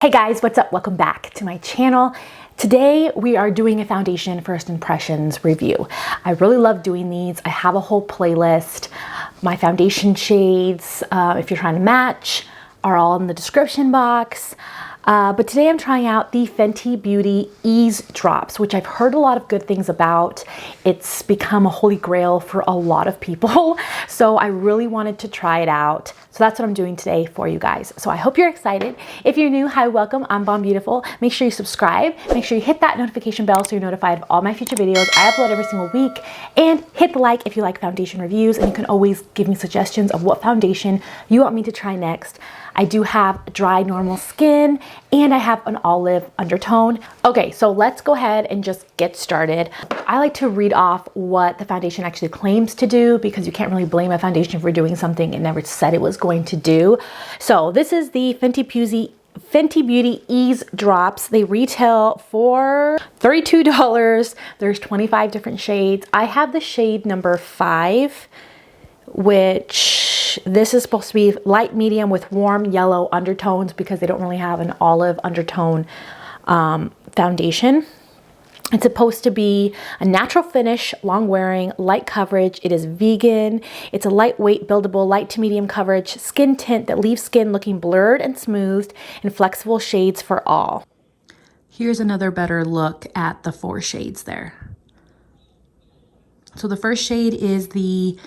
Hey guys, what's up? Welcome back to my channel. Today we are doing a foundation first impressions review. I really love doing these. I have a whole playlist. My foundation shades, if you're trying to match, are all in the description box. But today I'm trying out the Fenty Beauty Ease Drops, which I've heard a lot of good things about. It's become a holy grail for a lot of people. So I really wanted to try it out. So that's what I'm doing today for you guys. So I hope you're excited. If you're new, hi, welcome. I'm Bondbeautyful. Make sure you subscribe. Make sure you hit that notification bell so you're notified of all my future videos. I upload every single week. And hit the like if you like foundation reviews. And you can always give me suggestions of what foundation you want me to try next. I do have dry, normal skin, and I have an olive undertone. Okay, so let's go ahead and just get started. I like to read off what the foundation actually claims to do because you can't really blame a foundation for doing something it never said it was going to do. So this is the Fenty Beauty Ease Drops. They retail for $32. There's 25 different shades. I have the shade number 5, which this is supposed to be light medium with warm yellow undertones because they don't really have an olive undertone foundation. It's supposed to be a natural finish, long wearing, light coverage. It is vegan. It's a lightweight, buildable, light to medium coverage skin tint that leaves skin looking blurred and smoothed in flexible shades for all. Here's another better look at the 4 shades there. So the first shade is the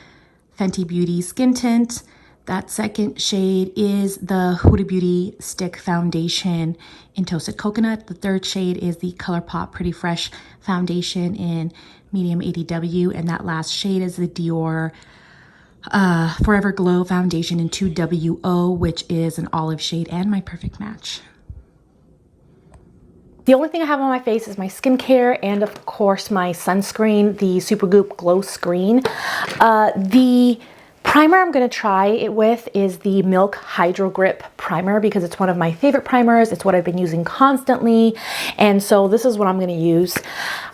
Fenty Beauty Skin Tint. That second shade is the Huda Beauty Stick Foundation in Toasted Coconut. The third shade is the ColourPop Pretty Fresh Foundation in Medium ADW. And that last shade is the Dior Forever Glow Foundation in 2WO, which is an olive shade and my perfect match. The only thing I have on my face is my skincare and of course my sunscreen, the Super Goop Glow Screen. The primer I'm going to try it with is the Milk Hydro Grip Primer because it's one of my favorite primers. It's what I've been using constantly. And so this is what I'm going to use.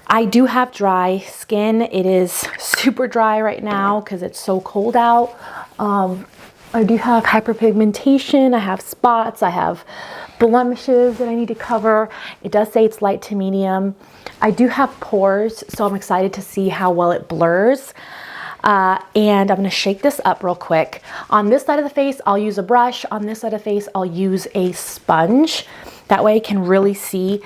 I do have dry skin. It is super dry right now because it's so cold out. I do have hyperpigmentation. I have spots. I have blemishes that I need to cover. It does say it's light to medium. I do have pores, so I'm excited to see how well it blurs. And I'm going to shake this up real quick. On this side of the face, I'll use a brush. On this side of the face, I'll use a sponge. That way I can really see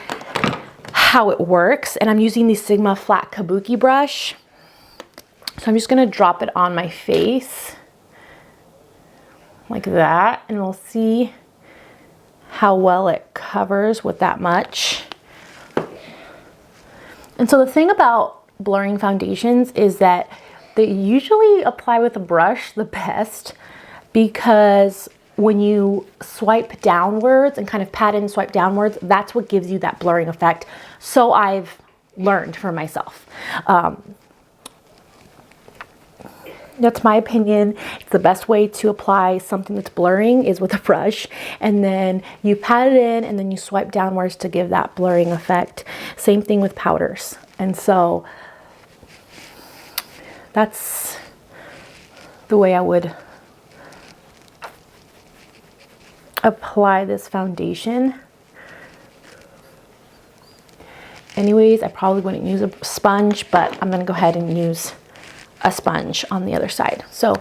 how it works. And I'm using the Sigma Flat Kabuki brush. So I'm just going to drop it on my face like that. And we'll see how well it covers with that much. And so the thing about blurring foundations is that they usually apply with a brush the best because when you swipe downwards and kind of pat in and swipe downwards, that's what gives you that blurring effect. So I've learned for myself. That's my opinion. It's the best way to apply something that's blurring is with a brush, and then you pat it in and then you swipe downwards to give that blurring effect. Same thing with powders. And so that's the way I would apply this foundation. Anyways, I probably wouldn't use a sponge, but I'm gonna go ahead and use a sponge on the other side. So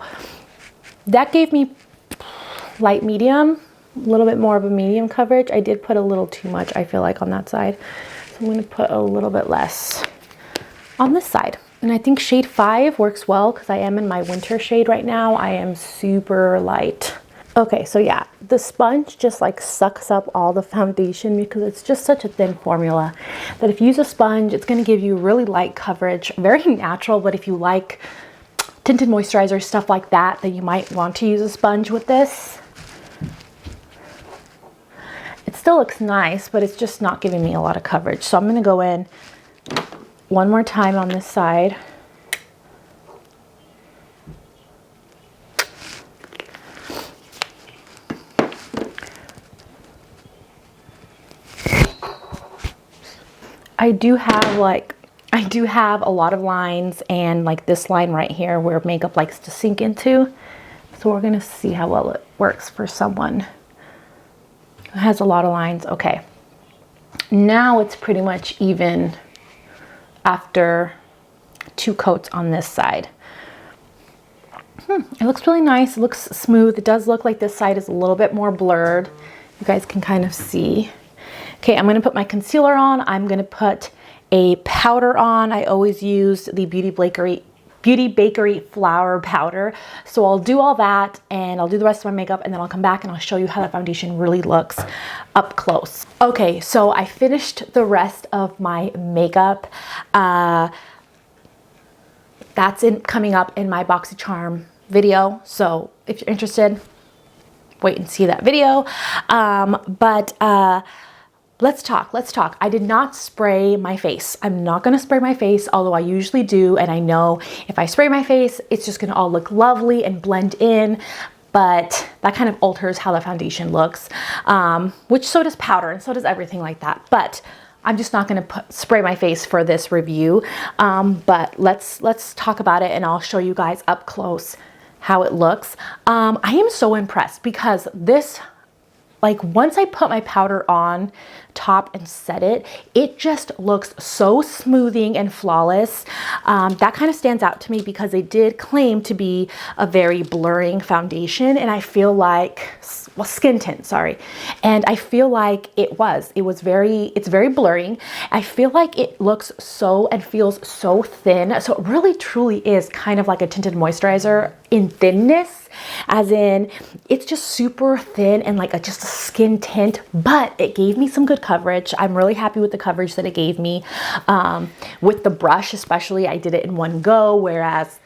that gave me light medium, a little bit more of a medium coverage. I did put a little too much, I feel like, on that side. So I'm gonna put a little bit less on this side. And I think shade 5 works well because I am in my winter shade right now. I am super light. Okay, so yeah, the sponge just like sucks up all the foundation because it's just such a thin formula that if you use a sponge, it's gonna give you really light coverage, very natural, but if you like tinted moisturizer, stuff like that, then you might want to use a sponge with this. It still looks nice, but it's just not giving me a lot of coverage. So I'm gonna go in one more time on this side. I do have a lot of lines and like this line right here where makeup likes to sink into. So we're gonna see how well it works for someone It has a lot of lines. Okay. Now it's pretty much even after 2 coats on this side. It looks really nice. It looks smooth. It does look like this side is a little bit more blurred. You guys can kind of see. Okay, I'm gonna put my concealer on. I'm gonna put a powder on. I always use the Beauty Bakery Flour Powder. So I'll do all that and I'll do the rest of my makeup and then I'll come back and I'll show you how the foundation really looks up close. Okay, so I finished the rest of my makeup. That's coming up in my BoxyCharm video. So if you're interested, wait and see that video. Let's talk. I did not spray my face. I'm not gonna spray my face, although I usually do. And I know if I spray my face, it's just gonna all look lovely and blend in, but that kind of alters how the foundation looks, which so does powder and so does everything like that. But I'm just not gonna spray my face for this review. But let's talk about it and I'll show you guys up close how it looks. I am so impressed because this, like once I put my powder on top and set it, it just looks so smoothing and flawless. That kind of stands out to me because they did claim to be a very blurring foundation and I feel like, well, skin tint, sorry. And I feel like it's very blurring. I feel like it looks so and feels so thin. So it really truly is kind of like a tinted moisturizer in thinness, as in it's just super thin and like just a skin tint, but it gave me some good coverage. I'm really happy with the coverage that it gave me. With the brush especially, I did it in one go, whereas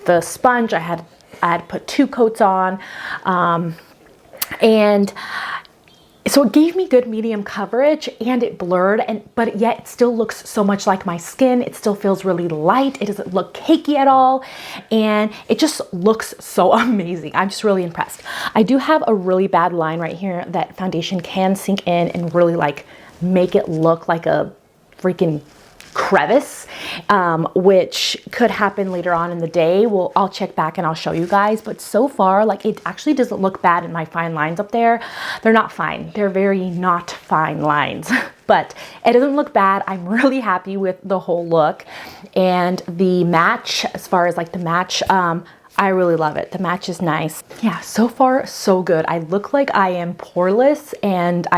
the sponge I had put 2 coats on. And so it gave me good medium coverage and it blurred, but yet it still looks so much like my skin. It still feels really light. It doesn't look cakey at all. And it just looks so amazing. I'm just really impressed. I do have a really bad line right here that foundation can sink in and really like make it look like a freaking crevice, which could happen later on in the day. Well, I'll check back and I'll show you guys, but so far, like it actually doesn't look bad in my fine lines up there. They're not fine. They're very not fine lines, but it doesn't look bad. I'm really happy with the whole look and the match. As far as like the match, I really love it. The match is nice. Yeah, so far so good. I look like I am poreless and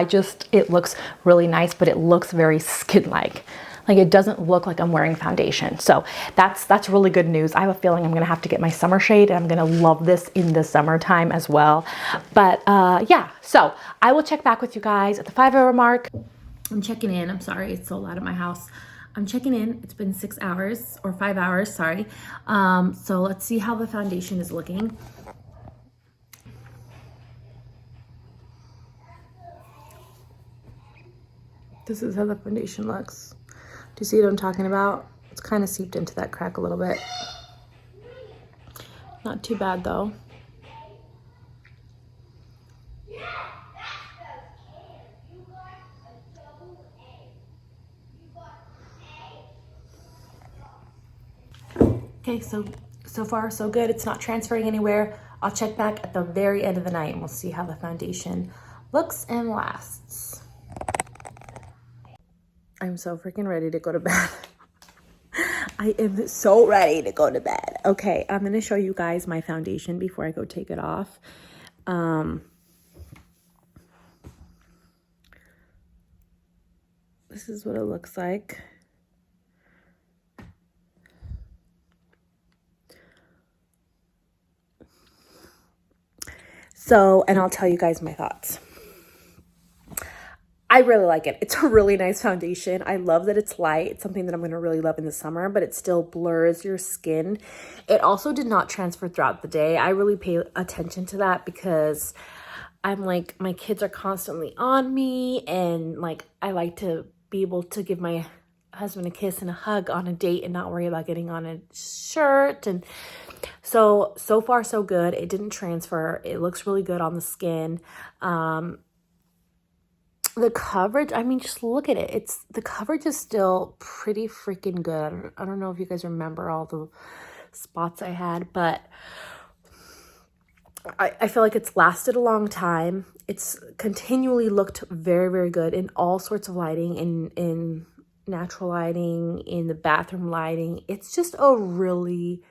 it looks really nice, but it looks very skin-like. Like it doesn't look like I'm wearing foundation. So that's really good news. I have a feeling I'm gonna have to get my summer shade and I'm gonna love this in the summertime as well. But yeah, so I will check back with you guys at the 5-hour mark. I'm checking in. I'm sorry, it's so loud at my house. I'm checking in. It's been 6 hours or 5 hours, sorry. So let's see how the foundation is looking. This is how the foundation looks. Do you see what I'm talking about? It's kind of seeped into that crack a little bit. Not too bad though. Okay, so far so good. It's not transferring anywhere. I'll check back at the very end of the night and we'll see how the foundation looks and lasts. I'm so freaking ready to go to bed. I am so ready to go to bed. Okay, I'm gonna show you guys my foundation before I go take it off. This is what it looks like. So, and I'll tell you guys my thoughts. I really like it. It's a really nice foundation. I love that it's light. It's something that I'm going to really love in the summer, but it still blurs your skin. It also did not transfer throughout the day. I really pay attention to that because I'm like, my kids are constantly on me and like, I like to be able to give my husband a kiss and a hug on a date and not worry about getting on a shirt. And so far so good. It didn't transfer. It looks really good on the skin. The coverage, I mean, just look at it. The coverage is still pretty freaking good. I don't know if you guys remember all the spots I had, but I feel like it's lasted a long time. It's continually looked very, very good in all sorts of lighting, in natural lighting, in the bathroom lighting. It's just a really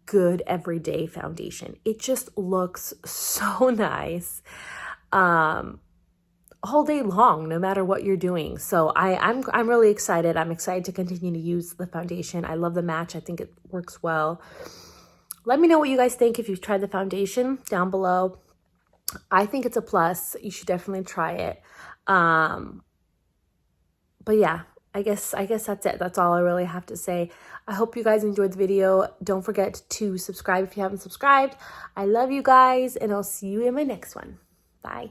good everyday foundation. It just looks so nice all day long, no matter what you're doing. So I'm really excited. I'm excited to continue to use the foundation. I love the match. I think it works well. Let me know what you guys think if you've tried the foundation down below. I think it's a plus. You should definitely try it. But yeah, I guess that's it. That's all I really have to say. I hope you guys enjoyed the video. Don't forget to subscribe if you haven't subscribed. I love you guys, and I'll see you in my next one. Bye.